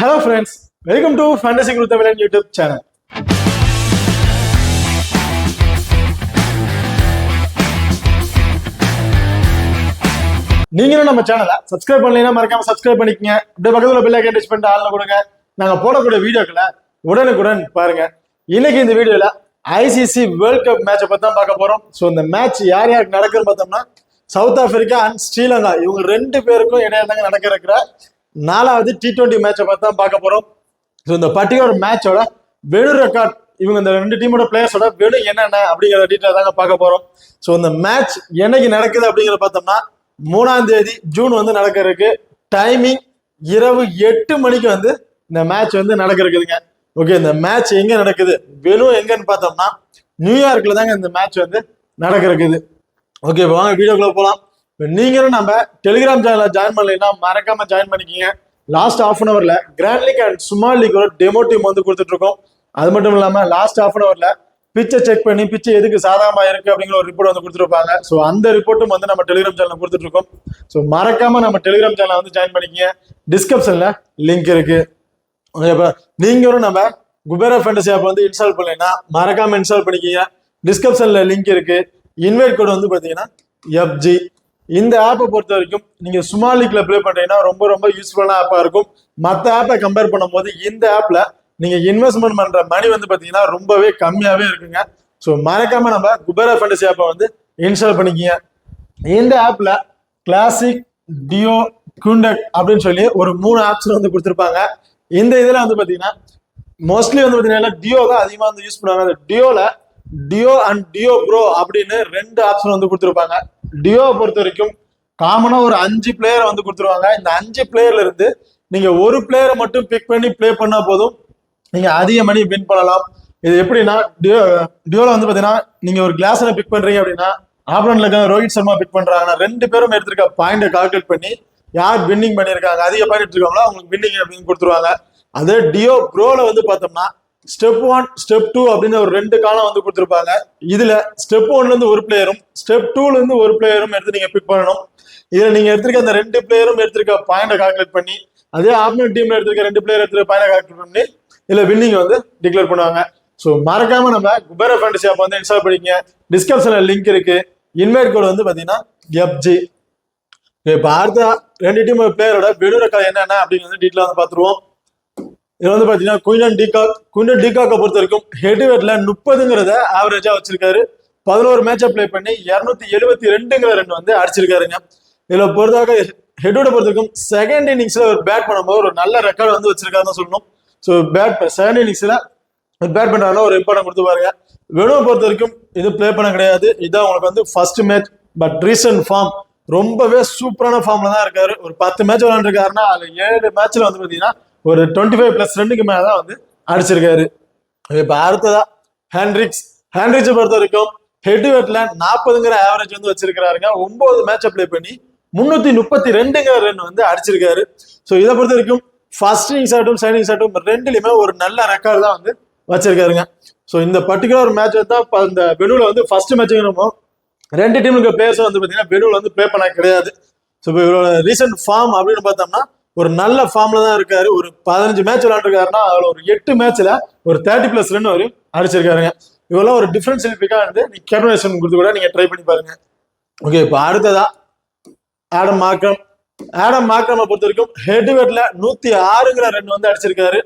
Hello friends, welcome to Fantasy Guru Tamil YouTube channel. நீங்களும் நம்ம சேனலை சப்ஸ்கிரைப் பண்ணலைன்னா மறக்காம சப்ஸ்கிரைப் பண்ணிக்கங்க. அப்படியே பக்கத்துல பெல் ஐகான் டச் பண்ணிட்டு ஆள்ல கொடுங்க. நாங்க போடக்கூடிய வீடியோக்களை உடனுக்குடன் பாருங்க. இன்னைக்கு இந்த வீடியோல ஐசிசி வேர்ல்ட் கப் மேட்சை பத்தி தான் பார்க்க போறோம். ஸோ இந்த மேட்ச் யார் யாருக்கு நடக்குதுன்னு பார்த்தோம்னா சவுத் ஆப்பிரிக்கா அண்ட் ஸ்ரீலங்கா இவங்க ரெண்டு பேருக்கும் இடையில தாங்க நடக்க இருக்கிற 4வது T20 மேட்சை பத்தி தான் பார்க்க போறோம். ஸோ இந்த பர்டிகுலர் மேட்சோட வெனு ரெக்கார்ட் இவங்க இந்த ரெண்டு டீமோட பிளேயர்ஸோட வெனு என்னென்ன அப்படிங்கிற டீட்டெயில் தாங்க பார்க்க போறோம். ஸோ இந்த மேட்ச் என்னைக்கு நடக்குது அப்படிங்கிற பார்த்தோம்னா 3ஆம் தேதி ஜூன் நடக்கிறதுக்கு டைமிங் இரவு 8 மணிக்கு இந்த மேட்ச் நடக்கிறதுங்க. ஓகே, இந்த மேட்ச் எங்க நடக்குது, வெனு எங்கன்னு பார்த்தோம்னா நியூயார்க்ல தாங்க இந்த மேட்ச் நடக்கிறதுக்குது. ஓகே, வாங்க வீடியோக்குள்ள போகலாம். நீங்களும் நம்ம டெலிகிராம் சேனலை ஜாயின் பண்ணலைன்னா மறக்காம ஜாயின் பண்ணிக்கிங்க. லாஸ்ட் ஹாஃப் அன் அவர்ல கிராண்ட் லீக் அண்ட் ஸ்மால் லீக்கோட டெமோ டீம் கொடுத்துட்டு இருக்கோம். அது மட்டும் இல்லாம லாஸ்ட் ஹாஃப் அன் அவர்ல பிச்சை செக் பண்ணி பிச்சை எதுக்கு சாதாரணமா இருக்கு அப்படிங்கிற ஒரு ரிப்போர்ட் கொடுத்துருப்பாங்க. ஸோ அந்த ரிப்போர்ட்டும் நம்ம டெலிகிராம் சேனல் கொடுத்துட்டு இருக்கோம். ஸோ மறக்காம நம்ம டெலிகிராம் சேனலை ஜாயின் பண்ணிக்கிங்க. டிஸ்கிரிப்ஷன்ல லிங்க் இருக்கு. நீங்களும் நம்ம குபேரா ஃபேண்டசி ஆப் இன்ஸ்டால் பண்ணலைன்னா மறக்காம இன்ஸ்டால் பண்ணிக்கிங்க. டிஸ்கிரிப்ஷன்ல லிங்க் இருக்கு. இன்வைட் கோட் பாத்தீங்கன்னா FG. இந்த ஆப்பை பொறுத்த வரைக்கும் நீங்க ஸ்மால் லீக்ல ப்ளே பண்றீங்கன்னா ரொம்ப ரொம்ப யூஸ்ஃபுல்லான ஆப்பா இருக்கும். மற்ற ஆப்பை கம்பேர் பண்ணும்போது இந்த ஆப்ல நீங்க இன்வெஸ்ட்மெண்ட் பண்ற மணி பாத்தீங்கன்னா ரொம்பவே கம்மியாவே இருக்குங்க. ஸோ மறக்காம நம்ம குபேரா ஃபேண்டசி ஆப்பை இன்ஸ்டால் பண்ணிக்கிங்க. இந்த ஆப்ல கிளாசிக், டியோ, குண்டக் அப்படின்னு சொல்லி ஒரு 3 ஆப்ஸ் கொடுத்துருப்பாங்க. இந்த இதுல பாத்தீங்கன்னா மோஸ்ட்லி பாத்தீங்கன்னா டியோ தான் அதிகமா யூஸ் பண்ணுவாங்க. அந்த டியோ அண்ட் டியோ ப்ரோ அப்படின்னு 2 ஆப்ஷன் கொடுத்துருப்பாங்க. டியோ பொறுத்த வரைக்கும் காமனா ஒரு 5 பிளேயரை கொடுத்துருவாங்க. இந்த 5 பிளேயர்ல இருந்து நீங்க ஒரு பிளேயரை மட்டும் பிக் பண்ணி பிளே பண்ணா போதும், நீங்க அதிக மணி வின் பண்ணலாம். இது எப்படின்னா டியோல பாத்தீங்கன்னா நீங்க ஒரு கிளாஸ்ல பிக் பண்றீங்க அப்படின்னா ஆப்லண்ட்ல இருக்க ரோஹித் சர்மா பிக் பண்றாங்கன்னா 2 பேரும் எடுத்திருக்க பாயிண்டை கால்குலேட் பண்ணி யார் வின்னிங் பண்ணியிருக்காங்க, அதிக பாயிண்ட் எடுத்துருக்காங்களோ அவங்களுக்கு வின்னிங் அப்படின்னு கொடுத்துருவாங்க. அதே டியோ ப்ரோல பார்த்தோம்னா ஸ்டெப் 1 ஸ்டெப் 2 அப்படின்னு ஒரு 2 காலம் கொடுத்துருப்பாங்க. இதுல ஸ்டெப் 1ல இருந்து ஒரு பிளேயரும் ஸ்டெப் 2ல இருந்து ஒரு பிளேயரும் எடுத்து நீங்க பிக் பண்ணணும். இதுல நீங்க எடுத்திருக்க அந்த 2 பிளேயரும் எடுத்திருக்க பாயிண்டை கால்குலேட் பண்ணி அதே ஆப்னன்ட் டீம்ல எடுத்திருக்க 2 பிளேயர் எடுத்திருக்க பாயிண்டை கால்குலேட் பண்ணி இதுல வின்னிங் டிக்ளேர் பண்ணுவாங்க. ஸோ மறக்காம நம்ம குபேரா ஃபேண்டசி ஆப் இன்ஸ்டால் பண்ணிக்கங்க. டிஸ்கிரிப்ஷன்ல லிங்க் இருக்கு. இன்வைட் கோட் பாத்தீங்கன்னா FG. இப்ப அடுத்த 2 டீம் பிளேயரோட வெனு ரெக்கார்ட் என்னென்ன அப்படிங்கிறது டீட்டெயிலா பார்த்துருவோம். இது பாத்தீங்கன்னா குயின்டன் டிகாக்கை பொறுத்த வரைக்கும் ஹெட்வேட்ல 30ங்கிறத ஆவரேஜா வச்சிருக்காரு. 11 மேட்சை பிளே பண்ணி 272ங்கிற ரன் அடிச்சிருக்காருங்க. இதுல பொறுத்தவரை ஹெட்வேட்டை பொறுத்த வரைக்கும் செகண்ட் இன்னிங்ஸ்ல ஒரு பேட் பண்ணும்போது ஒரு நல்ல ரெக்கார்டு வச்சிருக்காருன்னு சொல்லணும். ஸோ செகண்ட் இன்னிங்ஸ்ல பேட் பண்றாருன்னா ஒரு இம்பார்ட்டன் கொடுத்து பாருங்க. வெனுவை பொறுத்த வரைக்கும் இது பிளே பண்ண கிடையாது. இதான் உங்களுக்கு first match. But recent form ரொம்பவே சூப்பரான ஃபார்ம்ல தான் இருக்காரு. ஒரு 10 மேட்ச் விளையாண்டுருக்காருன்னா அதுல 7 மேட்ச்ல பாத்தீங்கன்னா ஒரு 25+ ரன்னுக்கு மேலதான் அடிச்சிருக்காரு. இப்ப அடுத்ததா ஹேண்ட்ரிக்ஸை பொறுத்த வரைக்கும் ஹெட்வேட்ல 40ங்கிற ஆவரேஜ் வச்சிருக்காருங்க. 9 மேட்சை பிளே பண்ணி 332ங்கிற ரன் அடிச்சிருக்காரு. ஸோ இதை பொறுத்த வரைக்கும் ஃபர்ஸ்ட் இன்னிங்ஸ் ஆகட்டும் செகண்ட் இன்னிங்ஸ் ஆகட்டும் ரெண்டுலயுமே ஒரு நல்ல ரெக்கார்டு தான் வச்சிருக்காருங்க. ஸோ இந்த பர்டிகுலர் மேட்ச் தான் இந்த வெனுல ஃபர்ஸ்ட் மேட்ச் 2 டீமுக்கு பிளேயர்ஸ் பாத்தீங்கன்னா வெனுல ப்ளே பண்ண கிடையாது. ஸோ இப்போ இவரோட ரீசன்ட் ஃபார்ம் அப்படின்னு பார்த்தோம்னா ஒரு நல்ல ஃபார்ம்ல தான் இருக்காரு. ஒரு 15 மேட்ச் விளையாண்டுருக்காருன்னா அதுல ஒரு 8 மேட்ச்ல ஒரு 30+ ரன் வரையும் அடிச்சிருக்காருங்க. இவெல்லாம் ஒரு டிஃபரன்ஷியல் பிக்கா நீ கேப்டனைசேஷன் கொடுத்து கூட நீங்க ட்ரை பண்ணி பாருங்க. ஓகே, இப்போ அடுத்ததா ஆடம் மார்க்ரமை பொறுத்த வரைக்கும் ஹெட்வேட்ல 106ங்கிற ரன் அடிச்சிருக்காரு.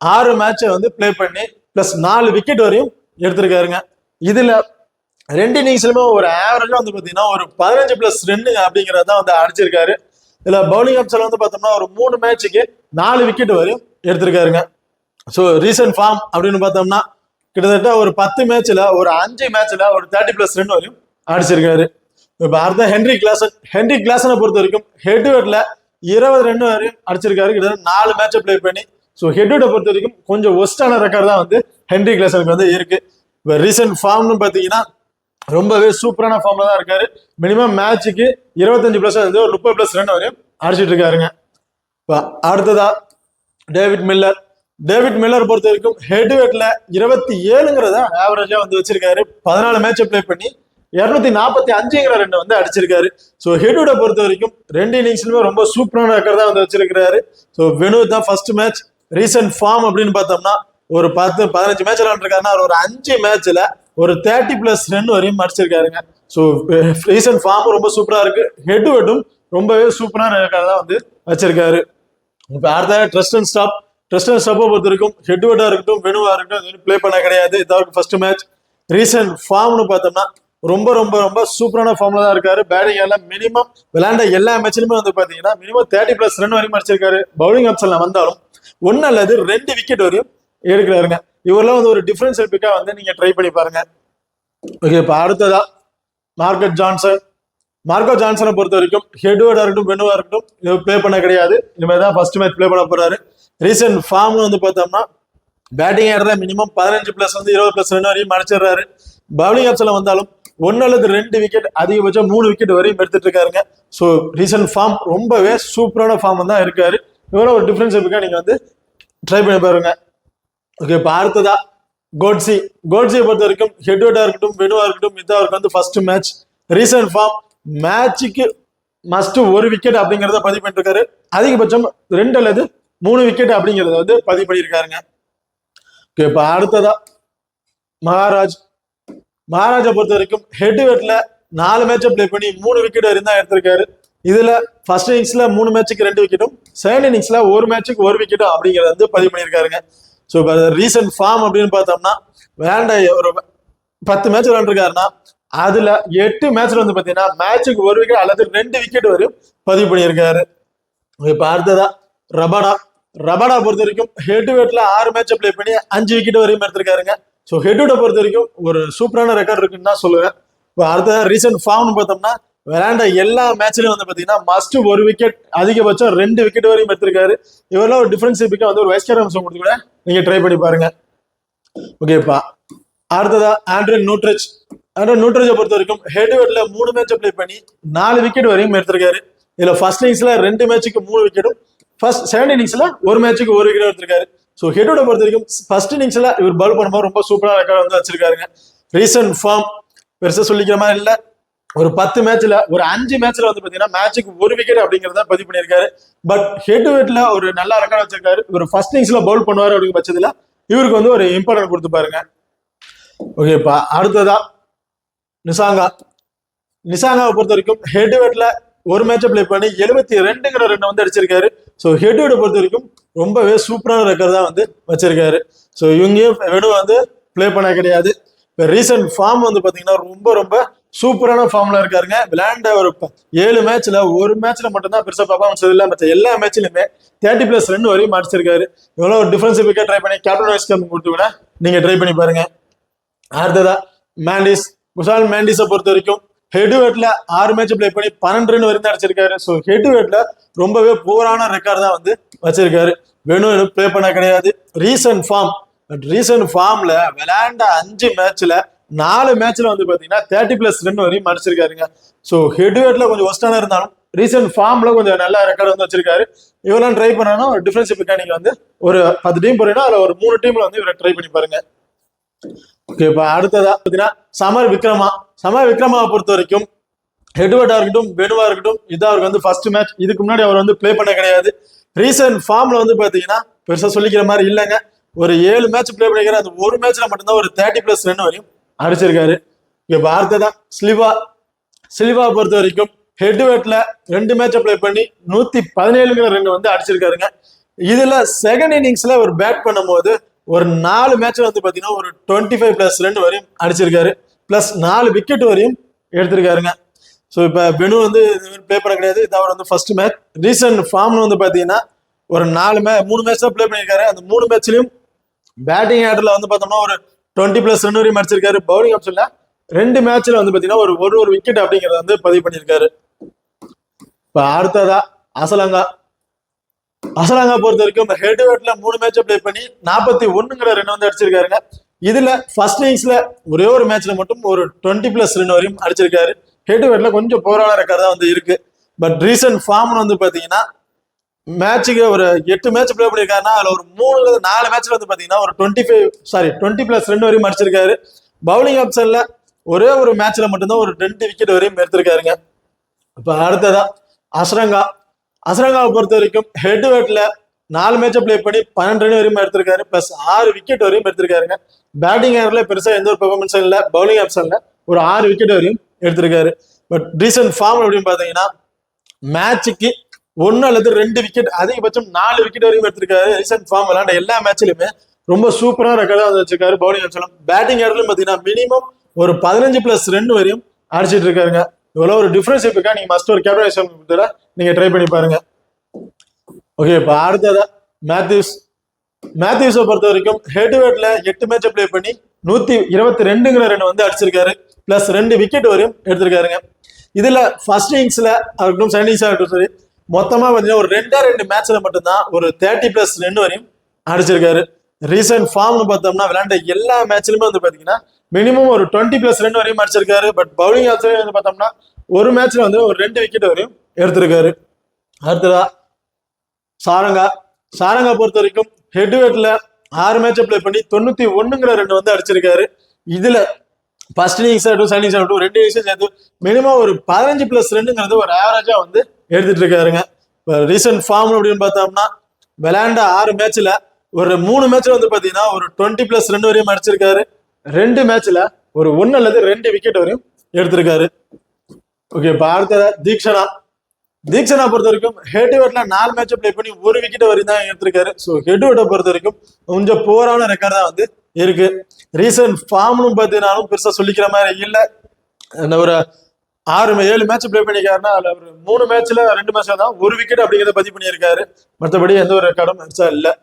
6 மேட்சை பிளே பண்ணி பிளஸ் 4 விக்கெட் வரையும் எடுத்திருக்காருங்க. இதுல 2 இன்னிங்ஸ்லுமே ஒரு ஆவரேஜா பாத்தீங்கன்னா ஒரு 15+ ரன் அப்படிங்கறதான் அடிச்சிருக்காரு. இதுல பவுலிங் ஆப்ஷன்ல பார்த்தோம்னா ஒரு 3 மேட்சுக்கு 4 விக்கெட் வரையும் எடுத்திருக்காருங்க. ஸோ ரீசன்ட் ஃபார்ம் அப்படின்னு பார்த்தோம்னா கிட்டத்தட்ட ஒரு 10 மேட்ச்ல ஒரு 5 மேட்ச்ல ஒரு 30+ ரன் வரையும் அடிச்சிருக்காரு. இப்ப அடுத்த ஹென்ரி கிளாசனை பொறுத்த வரைக்கும் ஹெட்வேட்ல 20 ரன் வரையும் அடிச்சிருக்காரு. கிட்டத்தட்ட 4 மேட்சை பிளே பண்ணி. ஸோ ஹெட்வேட்டை பொறுத்த வரைக்கும் கொஞ்சம் ஒஸ்டான ரெக்கார்டு தான் ஹென்ரி கிளாசனுக்கு இருக்கு. இப்போ ரீசன்ட் ஃபார்ம்னு பாத்தீங்கன்னா ரொம்பவே சூப்பரான ஃபார்ம்ல தான் இருக்காரு. மினிமம் மேட்சுக்கு 25+ ஒரு 30+ ரன் வரையும் அடிச்சிட்டு இருக்காருங்க. அடுத்ததா டேவிட் மில்லர் பொறுத்த வரைக்கும் ஹெட்வேட்ல 27ங்கிறத ஆவரேஜா வச்சிருக்காரு. 14 மேட்சை பிளே பண்ணி 245ங்கிற ரன் அடிச்சிருக்காரு. ஸோ ஹெட்வேட்டை பொறுத்த வரைக்கும் 2 இன்னிங்ஸ்லுமே ரொம்ப சூப்பரான ரெக்கார்ட் தான் வச்சிருக்காரு. ஸோ வெனு தான் ஃபர்ஸ்ட் மேட்ச். ரீசன்ட் ஃபார்ம் அப்படின்னு பார்த்தோம்னா ஒரு 10-15 மேட்ச் விளையாண்டுருக்காருன்னா அவர் ஒரு 5 மேட்ச்ல ஒரு 30+ ரன் வரையும் அடிச்சிருக்காருங்க. ஸோ ரீசன்ட் ஃபார்ம் ரொம்ப சூப்பரா இருக்கு. ஹெட் வெட்டும் ரொம்பவே சூப்பரான ரெக்கார்ட் தான் வந்து வச்சிருக்காரு. இப்போ அடுத்த ட்ரெஸ்டன் ஸ்டாப்பை பொறுத்த வரைக்கும் ஹெட் வெட்டா இருக்கட்டும் வெனுவா இருக்கட்டும் பிளே பண்ண கிடையாது. இதாவது ஃபர்ஸ்ட் மேட்ச். ரீசன்ட் ஃபார்ம்னு பார்த்தோம்னா ரொம்ப ரொம்ப ரொம்ப சூப்பரான ஃபார்ம்ல தான் இருக்காரு. பேட்டிங் எல்லாம் மினிமம் விளையாண்ட எல்லா மேட்ச்லயுமே வந்து பாத்தீங்கன்னா மினிமம் 30+ ரன் வரையும் அடிச்சிருக்காரு. பவுலிங் ஆப்ஷன்ல வந்தாலும் 1 அல்லது 2 விக்கெட் வரையும் எடுக்கிறாருங்க. இவரெல்லாம் வந்து ஒரு டிஃபரன்ஷியல் பிக்கா வந்து நீங்க ட்ரை பண்ணி பாருங்க. ஓகே, இப்போ அடுத்ததா மார்க்கோ ஜான்சனை பொறுத்த வரைக்கும் ஹெட்வர்டா இருக்கட்டும் வெனுவா இருக்கட்டும் இது பிளே பண்ண கிடையாது. இனிமேல் தான் ஃபர்ஸ்ட் மேட்ச் பிளே பண்ண போறாரு. ரீசன்ட் ஃபார்ம் வந்து பார்த்தோம்னா பேட்டிங் ஆடுற மினிமம் 15+ வந்து 20+ ரன் வரையும் அடிச்சிடுறாரு. பவுலிங் ஆப்ஷன்ல வந்தாலும் 1 அல்லது 2 விக்கெட் அதிகபட்சம் 3 விக்கெட் வரையும் எடுத்துட்டு இருக்காருங்க. ஸோ ரீசன்ட் ஃபார்ம் ரொம்பவே சூப்பரான ஃபார்ம் தான் இருக்காரு. இவ்வளோ ஒரு டிஃபரன்ஸ் இருக்கா நீங்க வந்து ட்ரை பண்ணி பாருங்க. ஓகே, இப்போ அடுத்ததா கோட்ஸியை பொறுத்த வரைக்கும் ஹெட்வர்டா இருக்கட்டும் வெனுவா இருக்கட்டும் இதான் அவருக்கு வந்து ஃபர்ஸ்ட் மேட்ச். ரீசன்ட் ஃபார்ம் மேட்சுக்கு மஸ்ட் 1 விக்கெட் அப்படிங்கிறத பதிவு பண்ணிட்டு இருக்காரு. அதிகபட்சம் 2 அல்லது 3 விக்கெட் அப்படிங்கிறத வந்து பதிவு பண்ணியிருக்காருங்க. ஓகே, இப்போ அடுத்ததா மகாராஜா பொறுத்த வரைக்கும் ஹெட்வெட்ல 4 மேட்சை பிளே பண்ணி 3 விக்கெட் வரையும் தான் எடுத்திருக்காரு. இதுல ஃபர்ஸ்ட் இன்னிங்ஸ்ல 3 மேட்சுக்கு 2 விக்கெட்டும் செகண்ட் இன்னிங்ஸ்ல 1 மேட்சுக்கு 1 விக்கெட்டும் அப்படிங்கிறத வந்து பதிவு பண்ணியிருக்காருங்க. ஸோ இப்போ ரீசன்ட் ஃபார்ம் அப்படின்னு பார்த்தோம்னா விளையாண்ட ஒரு 10 மேட்ச் விளையாண்டுருக்காருன்னா அதுல 8 மேட்ச்ல வந்து பாத்தீங்கன்னா மேட்சுக்கு 1 விக்கெட் அல்லது 2 விக்கெட் வரையும் பதிவு பண்ணியிருக்காரு. இப்போ அடுத்ததா ரபாடா பொறுத்த வரைக்கும் ஹெட்வெட்ல 6 மேட்சை பிளே பண்ணி 5 விக்கெட் வரையும் எடுத்திருக்காருங்க. ஸோ ஹெட்வெட்டை பொறுத்த வரைக்கும் ஒரு சூப்பரான ரெக்கார்ட் இருக்குன்னு தான் சொல்லுவேன். இப்போ அடுத்த ரீசன்ட் ஃபார்ம்னு பார்த்தோம்னா விளையாண்ட எல்லா மேட்ச்லயும் வந்து பாத்தீங்கன்னா மஸ்ட் 1 விக்கெட் அதிகபட்சம் 2 விக்கெட் வரையும் எடுத்திருக்காரு. இவரெல்லாம் ஒரு டிஃபரன்ஸ் பிக்கா வந்து ஒரு வைஸ் கேப்டன் அம்சம் கொடுத்து கூட நீங்க ட்ரை பண்ணி பாருங்க. ஓகேப்பா, அடுத்ததா ஆண்ட்ரன் நூட்ரிச்சை பொறுத்த வரைக்கும் ஹெட்வெட்ல 3 மேட்சை பிளே பண்ணி 4 விக்கெட் வரையும் எடுத்திருக்காரு. இதுல ஃபர்ஸ்ட் இன்னிங்ஸ்ல 2 மேட்சுக்கு 3 விக்கெட்டும் செகண்ட் இன்னிங்ஸ்ல 1 மேட்சுக்கு 1 விக்கெட் எடுத்திருக்காரு. ஸோ ஹெட்வெட்டை பொறுத்த வரைக்கும் ஃபர்ஸ்ட் இன்னிங்ஸ்ல இவர் பவுல் பண்ணும்போது ரொம்ப சூப்பரான ரெக்கார்ட் வந்து வச்சிருக்காருங்க. ரீசன்ட் ஃபார்ம் பெருசா சொல்லிக்கிற மாதிரி இல்ல. ஒரு 10 மேட்ச்ல ஒரு 5 மேட்ச்ல வந்து பாத்தீங்கன்னா மேட்சுக்கு 1 விக்கெட் அப்படிங்கிறத பதிவு பண்ணியிருக்காரு. பட் ஹெட்வெட்ல ஒரு நல்ல ரெக்கார்ட் வச்சிருக்காரு. இவர் ஃபர்ஸ்ட் இன்னிங்ஸ்ல பவுல் பண்ணுவாரு அப்படிங்கிற பட்சத்துல இவருக்கு வந்து ஒரு இம்பார்ட்டன்ட் கொடுத்து பாருங்க. ஓகேப்பா, அடுத்ததா நிசாங்காவை பொறுத்த வரைக்கும் ஹெட்வெட்ல 1 மேட்சை பிளே பண்ணி 72ங்கிற ரன் வந்து அடிச்சிருக்காரு. ஸோ ஹெட்வெட்டை பொறுத்த வரைக்கும் ரொம்பவே சூப்பரான ரெக்கார்ட் தான் வந்து வச்சிருக்காரு. ஸோ இவங்க வந்து பிளே பண்ண கிடையாது. இப்போ ரீசன்ட் ஃபார்ம் வந்து பாத்தீங்கன்னா ரொம்ப ரொம்ப சூப்பரான ஃபார்ம்ல இருக்காருங்க. விளையாண்ட ஒரு 7 மேட்ச்ல 1 மேட்ச்ல மட்டும்தான் பெருசா பர்ஃபார்மன்ஸ் இல்லை. மற்ற எல்லா மேட்ச்லயுமே 30+ ரன் வரையும் அடிச்சிருக்காரு. இவ்வளவு ஒரு டிஃபரன்ஸ் பிக்கா ட்ரை பண்ணி கேப்டன் வைஸ் கேப்டன் கொடுத்து கூட நீங்க ட்ரை பண்ணி பாருங்க. அடுத்ததா குஷால் மேண்டிஸை பொறுத்த வரைக்கும் ஹெட்வெட்ல 6 மேட்ச் பிளே பண்ணி 12 ரன் வரைக்கும் அடிச்சிருக்காரு. ஸோ ஹெட்வெட்ல ரொம்பவே போரான ரெக்கார்ட் தான் வந்து வச்சிருக்காரு. வேணும் பிளே பண்ண கிடையாது. ரீசன்ட் ஃபார்ம்ல விளையாண்ட 5 மேட்ச்ல 4 மேட்ச்ல வந்து பாத்தீங்கன்னா 30+ ரன் வரையும் அடிச்சிருக்காருங்க. ஸோ ஹெட்வெட்ல கொஞ்சம் ஒஸ்டான இருந்தாலும் ரீசன்ட் ஃபார்ம்ல கொஞ்சம் நல்ல ரெக்கார்ட் வந்து வச்சிருக்காரு. இவரெல்லாம் ட்ரை பண்ணா ஒரு டிஃபரன்ஸ் பிக்கா வந்து ஒரு 10 டீம் போறீங்கன்னா அதுல ஒரு 3 டீம்ல வந்து இவரை ட்ரை பண்ணி பாருங்க. ஓகே, இப்போ அடுத்ததா பாத்தீங்கன்னா சமர் விக்ரமாவை பொறுத்த வரைக்கும் ஹெட்வெட்டா இருக்கட்டும் வெனுவா இருக்கட்டும் இதான் அவருக்கு வந்து ஃபர்ஸ்ட் மேட்ச். இதுக்கு முன்னாடி அவர் வந்து பிளே பண்ண கிடையாது. ரீசன்ட் ஃபார்ம்ல வந்து பாத்தீங்கன்னா பெருசா சொல்லிக்கிற மாதிரி இல்லைங்க. ஒரு 7 மேட்ச் பிளே பண்ணிக்கிற அந்த 1 மேட்ச்ல மட்டும்தான் ஒரு 30+ ரன் வரையும் அடிச்சிருக்காரு. இப்போ அடுத்ததா சில்வா பொறுத்த வரைக்கும் ஹெட்வெட்ல 2 மேட்சை பிளே பண்ணி 117ங்கிற ரன் வந்து அடிச்சிருக்காருங்க. இதுல செகண்ட் இன்னிங்ஸ்ல ஒரு பேட் பண்ணும்போது ஒரு 4 மேட்ச்ல வந்து பாத்தீங்கன்னா ஒரு 25+ ரன் வரையும் அடிச்சிருக்காரு. பிளஸ் 4 விக்கெட் வரையும் எடுத்திருக்காருங்க. ஸோ இப்போ பெனு வந்து பிளே பண்ண கிடையாது. இது அவர் வந்து ஃபர்ஸ்ட் மேட்ச். ரீசன்ட் ஃபார்ம்ல வந்து பாத்தீங்கன்னா ஒரு 3 மேட்ச் தான் பிளே பண்ணியிருக்காரு. அந்த 3 மேட்ச்லயும் பேட்டிங் ஆர்டர்ல வந்து பார்த்தோம்னா ஒரு 20+ ரன் வரையும் அடிச்சிருக்காரு. பவுலிங் ஆப்ஷன்ல 2 மேட்ச்ல வந்து பாத்தீங்கன்னா ஒரு விக்கெட் அப்படிங்கறத வந்து பதிவு பண்ணியிருக்காரு. இப்போ அடுத்ததா அசலங்கா பொறுத்த வரைக்கும் ஹெட்வெட்ல 3 மேட்சை பிளே பண்ணி 41ங்கிற ரன் வந்து அடிச்சிருக்காருங்க. இதுல ஃபர்ஸ்ட் இன்னிங்ஸ்ல ஒரே ஒரு மேட்ச்ல மட்டும் ஒரு 20+ ரன் வரையும் அடிச்சிருக்காரு. ஹெட்வெட்ல கொஞ்சம் போராட ரெக்கார்ட் தான் வந்து இருக்கு. பட் ரீசன்ட் ஃபார்ம் வந்து பாத்தீங்கன்னா மேட்சுக்கு ஒரு 8 மேட்ச் பிளே பண்ணியிருக்காருன்னா அதுல ஒரு 4 மேட்ச்ல வந்து பாத்தீங்கன்னா ஒரு 20+ ரன் வரையும் அடிச்சிருக்காரு. பவுலிங் ஆப்ஷன்ல ஒரே ஒரு மேட்ச்ல மட்டும்தான் ஒரு 2 விக்கெட் வரையும் எடுத்திருக்காருங்க. இப்ப அடுத்ததா அசரங்காவை பொறுத்த வரைக்கும் ஹெட்வெட்ல 4 மேட்சை பிளே பண்ணி 12 ரன் வரையும் எடுத்திருக்காரு, பிளஸ் 6 விக்கெட் வரையும் எடுத்திருக்காருங்க. பேட்டிங் ஏர்ல பெருசா எந்த ஒரு பெர்ஃபார்மன்ஸும் இல்லை, பவுலிங் ஆப்ஷன்ல ஒரு 6 விக்கெட் வரையும் எடுத்திருக்காரு. பட் ரீசன்ட் ஃபார்ம் அப்படின்னு பாத்தீங்கன்னா மேட்சுக்கு 1 அல்லது 2 விக்கெட், அதிகபட்சம் 4 விக்கெட் வரையும் எடுத்திருக்காரு. ரீசன்ட் ஃபார்ம் விளையாண்ட எல்லா மேட்ச்லயுமே ரொம்ப சூப்பரான ரெக்கார்டா வந்து வச்சிருக்காரு. பவுலிங் ஆப்ஷன் பேட்டிங் ஏர்லயும் பாத்தீங்கன்னா மினிமம் ஒரு 15+2 வரையும் அடிச்சிட்டு இருக்காருங்க. இவ்வளவு ஒரு டிஃபரன்ஸ் இருக்கா, நீங்க மஸ்ட் ஒரு கேப்டனைசேஷன் நீங்க ட்ரை பண்ணி பாருங்க. ஓகே, இப்ப அடுத்ததா மேத்யூஸை பொறுத்த வரைக்கும் ஹெட் டு ஹெட்ல 8 மேட்சை பிளே பண்ணி 122 ரன் வந்து அடிச்சிருக்காரு, பிளஸ் 2 விக்கெட் வரையும் எடுத்திருக்காருங்க. இதுல ஃபர்ஸ்ட் இன்னிங்ஸ்ல ஆகட்டும், செகண்ட் இன்னிங்ஸ் ஆகட்டும் சரி, மொத்தமா பாத்தீங்கன்னா ஒரு 2 மேட்ச்ல மட்டும்தான் ஒரு 30+ ரன் வரையும் அடிச்சிருக்காரு. ரீசன்ட் ஃபார்ம்னு பார்த்தோம்னா விளையாண்ட எல்லா மேட்ச்லயுமே வந்து பாத்தீங்கன்னா மினிமம் ஒரு 20+ ரன் வரையும் அடிச்சிருக்காரு. பட் பவுலிங் ஆப்ஷன் வந்து பார்த்தோம்னா ஒரு மேட்ச்ல வந்து ஒரு 2 விக்கெட் வரையும் எடுத்திருக்காரு. அடுத்ததா சாரங்கா பொறுத்த வரைக்கும் ஹெட் டு ஹெட்ல 6 மேட்சை பிளே பண்ணி 91 ரன் வந்து அடிச்சிருக்காரு. இதுல ஃபர்ஸ்ட் இன்னிங்ஸ் ஆகட்டும், செகண்ட் இன்னிங்ஸ் ஆகட்டும், 2 இன்னிங்ஸும் சேர்த்து மினிமம் ஒரு 15+ ரன்னுங்கிறது ஒரு ஆவரேஜா வந்து எடுத்துட்டு இருக்காருங்க. ரீசன்ட் ஃபார்ம் அப்படின்னு பார்த்தோம்னா விளையாண்ட 6 மேட்ச்ல ஒரு 3 மேட்ச்ல வந்து பாத்தீங்கன்னா ஒரு 20+ ரன் வரையும் அடிச்சிருக்காரு. 2 மேட்ச்ல ஒரு 1 அல்லது 2 விக்கெட் வரையும் எடுத்திருக்காரு. ஓகே, இப்ப அடுத்ததா தீக்ஷனா பொறுத்த வரைக்கும் ஹெட் டு ஹெட்ல 4 மேட்சை பிளே பண்ணி 1 விக்கெட் வரையும் தான் எடுத்திருக்காரு. ஸோ ஹெட் டு ஹெட்டை பொறுத்த வரைக்கும் கொஞ்சம் போரான ரெக்கார்ட் தான் வந்து இருக்கு. ரீசன்ட் ஃபார்ம்னு பார்த்தீங்கன்னாலும் பெருசா சொல்லிக்கிற மாதிரி இல்லை. ஒரு 6-7 மேட்ச் பிளே பண்ணிருக்காருன்னா அதுல ஒரு 3 மேட்ச்ல 2 மேட்ச்ல தான் 1 விக்கெட் அப்படிங்கிறத பதிவு பண்ணியிருக்காரு. மற்றபடி எந்த ஒரு ரெக்கார்டும் பெருசா இல்லை.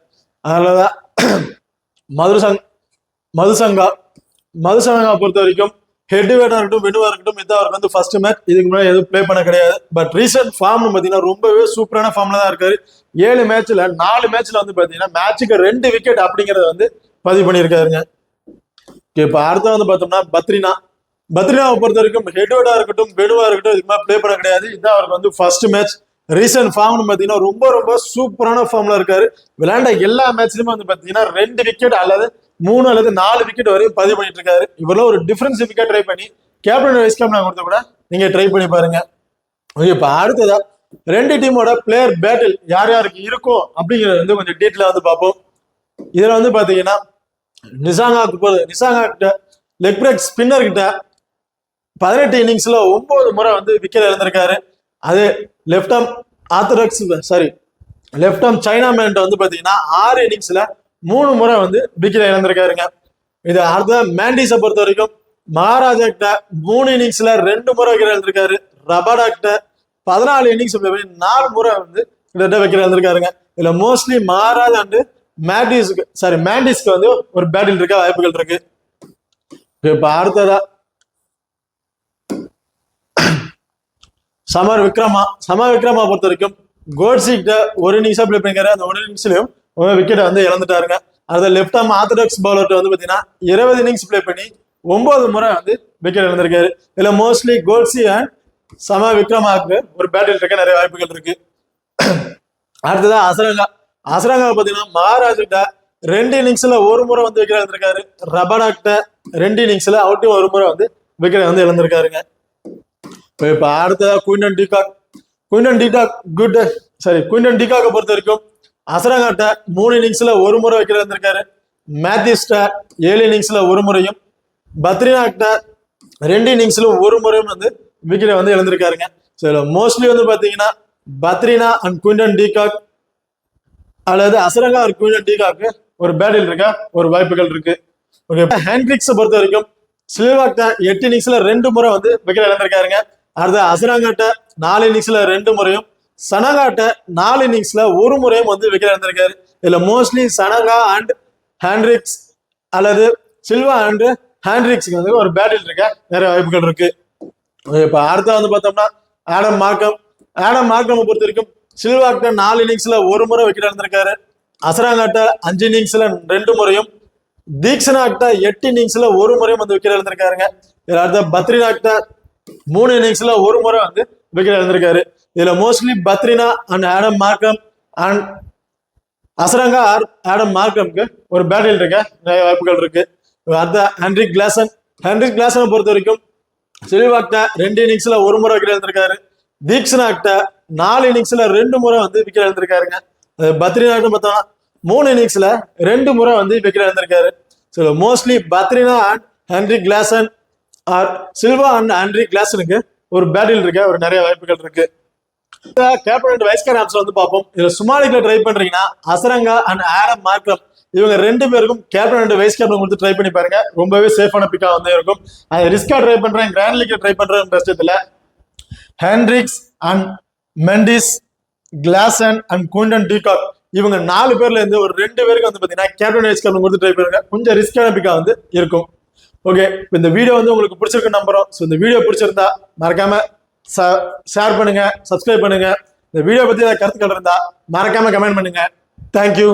அதனாலதான் மதுசங்கா பொறுத்த வரைக்கும் ஹெட் டு ஹெட்டா இருக்கட்டும், வெனுவா இருக்கட்டும், இது அவருக்கு வந்து ஃபர்ஸ்ட் மேட்ச், இதுக்கு முன்னாடி எதுவும் பிளே பண்ண கிடையாது. பட் ரீசன்ட் ஃபார்ம்னு பாத்தீங்கன்னா ரொம்பவே சூப்பரான ஃபார்ம்ல தான் இருக்காரு. 7 மேட்ச்ல 4 மேட்ச்ல வந்து பாத்தீங்கன்னா மேட்சுக்கு 2 விக்கெட் அப்படிங்கறத வந்து பதிவு பண்ணியிருக்காருங்க. இப்ப அடுத்த வந்து பார்த்தோம்னா பத்ரினாவை பொறுத்த வரைக்கும் ஹெட் டு ஹெட்டா இருக்கட்டும், வெனுவா இருக்கட்டும், இதுக்கு மேலே பிளே பண்ண கிடையாது. இதுதான் அவருக்கு வந்து ஃபர்ஸ்ட் மேட்ச். ரீசன்ட் ஃபார்ம்னு பாத்தீங்கன்னா ரொம்ப ரொம்ப சூப்பரான ஃபார்ம்ல இருக்காரு. விளையாண்ட எல்லா மேட்ச்லயுமே வந்து பாத்தீங்கன்னா 2 விக்கெட் அல்லது 3 அல்லது 4 விக்கெட் வரையும் பதிவு பண்ணிட்டு இருக்காரு. இவ்வளவு ஒரு டிஃபரன்ஸ் விக்கெட் ட்ரை பண்ணி கேப்டன் வைஸ் கேப்டன் கொடுத்த கூட நீங்க ட்ரை பண்ணி பாருங்க. இப்ப அடுத்ததா 2 டீமோட பிளேயர் பேட்டில் யார் யாருக்கு இருக்கும் அப்படிங்கறது வந்து கொஞ்சம் டீட்டெயிலா வந்து பார்ப்போம். இதுல வந்து பாத்தீங்கன்னா நிசாங்கா கிட்ட லெக் பிரேக் ஸ்பின்னர் கிட்ட 18 இன்னிங்ஸ்ல 9 முறை வந்து விக்கெட் இழந்திருக்காரு. அது லெப்ட் ஆர்ம் சைனா மேன் வந்து பாத்தீங்கன்னா 6 இன்னிங்ஸ்ல 3 முறை வந்து விக்கெட் இழந்திருக்காருங்க. இது அடுத்த மேண்டிஸை பொறுத்த வரைக்கும் மகாராஜா கிட்ட 3 இன்னிங்ஸ்ல 2 முறை விக்கெட் இழந்திருக்காரு. ரபாடா கிட்ட 14 இன்னிங்ஸ் 4 முறை வந்து விக்கெட் இழந்திருக்காருங்க. இதுல மோஸ்ட்லி மகாராஜ் அண்ட் மேண்டிஸ்க்கு வந்து ஒரு பேட்டில் இருக்க வாய்ப்புகள் இருக்கு. இப்ப அடுத்ததா சமர் விக்ரமா பொறுத்த வரைக்கும் கோட்ஸி கிட்ட 1 இன்னிங்ஸா பிளே பண்ணிருக்காரு. அந்த 1 இன்னிங்ஸ்லயும் விக்கெட்டை வந்து இழந்துட்டாருங்க. அது லெப்ட் ஆர்ம் ஆர்த்தடாக்ஸ் பவுலர் வந்து பாத்தீங்கன்னா 20 இன்னிங்ஸ் பிளே பண்ணி 9 முறை வந்து விக்கெட் இழந்திருக்காரு. இதுல மோஸ்ட்லி கோட்ஸி அண்ட் விக்ரமாவுக்கு ஒரு பேட்டில் இருக்க நிறைய வாய்ப்புகள் இருக்கு. அடுத்ததான் அசரங்கா பாத்தீங்கன்னா மகாராஜ் கிட்ட 2 இன்னிங்ஸ்ல 1 முறை வந்து விக்கெட் இழந்திருக்காரு. ரபாடா கிட்ட 2 இன்னிங்ஸ்ல அவுட்டும் 1 முறை வந்து விக்கெட் வந்து இழந்திருக்காருங்க. இப்ப அடுத்ததா குயின்டன் டீகாக்கை பொறுத்த வரைக்கும் அசரங்காட்ட 3 இன்னிங்ஸ்ல 1 முறை விக்கெட் இழந்திருக்காரு. மேத்யூஸ்ட 7 இன்னிங்ஸ்ல 1 முறையும், பத்ரினா கிட்ட 2 இன்னிங்ஸ்ல 1 முறையும் வந்து விக்கெட் வந்து இழந்திருக்காருங்க. மோஸ்ட்லி வந்து பாத்தீங்கன்னா பத்ரினா அண்ட் குயின்டன் டீகாக் அல்லது அசரங்கா ஒரு குயின்டன் டீகாக்கு ஒரு பேட்டில் இருக்க ஒரு வாய்ப்புகள் இருக்கு. ஹேண்ட்ரிக்ஸை பொறுத்த வரைக்கும் சில்வாக்ட 8 இன்னிங்ஸ்ல 2 முறை வந்து விக்கெட் இழந்திருக்காருங்க. அடுத்த அசரங்காட்ட 4 இன்னிங்ஸ்ல 2 முறையும், சனகாட்ட 4 இன்னிங்ஸ்ல 1 முறையும் வந்து விக்கெட் இழந்திருக்காரு. இதுல மோஸ்ட்லி சனகா அண்ட் ஹேண்ட்ரிக்ஸ் அல்லது சில்வா அண்ட் ஹேண்ட்ரிக்ஸ்க்கு வந்து ஒரு பேட்டில் இருக்க நிறைய வாய்ப்புகள் இருக்கு. இப்ப அடுத்த வந்து பார்த்தோம்னா ஆடம் மார்க்கம் பொறுத்த வரைக்கும் சில்வாக்ட 4 இன்னிங்ஸ்ல 1 முறை விக்கெட் இழந்திருக்காரு. அசராங்காட்ட 5 இன்னிங்ஸ்ல 2 முறையும், தீக்ஷனாக்ட 8 இன்னிங்ஸ்ல 1 முறையும் வந்து விக்கெட் இழந்திருக்காருங்க. இதுல அடுத்த பத்ரினாக்ட 3 இன்னிங்ஸ்ல 1 முறை வந்து விக்கெட் இழந்திருக்காரு. இதுல mostly Pathirana and Adam Markram and Hasaranga Adam மார்க்கம்க்கு ஒரு பேட்டில் இருக்க நிறைய வாய்ப்புகள் இருக்கு. அடுத்த ஹென்ரிக் கிளாசனை பொறுத்த வரைக்கும் சில்வாக்ட 2 இன்னிங்ஸ்ல 1 முறை விக்கெட் இழந்திருக்காரு. தீக்ஷனாக்ட 4 இன்னிங்ஸ்ல 2 முறை வந்து விக்கெட் இழந்திருக்காருங்க. பத்ரிநாத் பார்த்தோம்னா 3 இன்னிங்ஸ்ல 2 முறை வந்து விக்கெட் இருந்திருக்காரு. So mostly Pathirana and Heinrich Klaasen or Silva and Heinrich கிளாசனுக்கு ஒரு பேட்டில் இருக்கு, ஒரு நிறைய வாய்ப்புகள் இருக்கு. கேப்டன் அண்ட் வைஸ் கேப்டன் வந்து பார்ப்போம். இதுல சுமாலிக்ல ட்ரை பண்றீங்கன்னா அசரங்கா அண்ட் ஆடம் மார்க்கம் இவங்க 2 பேருக்கும் கேப்டன் அண்ட் வைஸ் கேப்டன் கொடுத்து ட்ரை பண்ணி பாருங்க. ரொம்பவே சேஃபான பிக்கா வந்து இருக்கும். அது ரிஸ்கா ட்ரை பண்றேன், கிராண்ட் லீக்ல ட்ரை பண்றேன் பட்சத்துல Hendricks and Mendis, Klaasen and Quinton de Kock இவங்க 4 பேர்ல இருந்து ஒரு 2 பேருக்கு வந்து பாத்தீங்கன்னா கேப்டன் வைஸ் கேப்டன் கொடுத்து ட்ரை பண்ணுங்க. கொஞ்சம் ரிஸ்கான பிக்கா வந்து இருக்கும். ஓகே, இந்த வீடியோ வந்து உங்களுக்கு பிடிச்சிருக்கு நம்புறோம். ஸோ இந்த வீடியோ பிடிச்சிருந்தா மறக்காம ஷேர் பண்ணுங்க, சப்ஸ்கிரைப் பண்ணுங்க. இந்த வீடியோ பத்தி ஏதாவது கருத்துக்கள் இருந்தா மறக்காம கமெண்ட் பண்ணுங்க. தேங்க்யூ.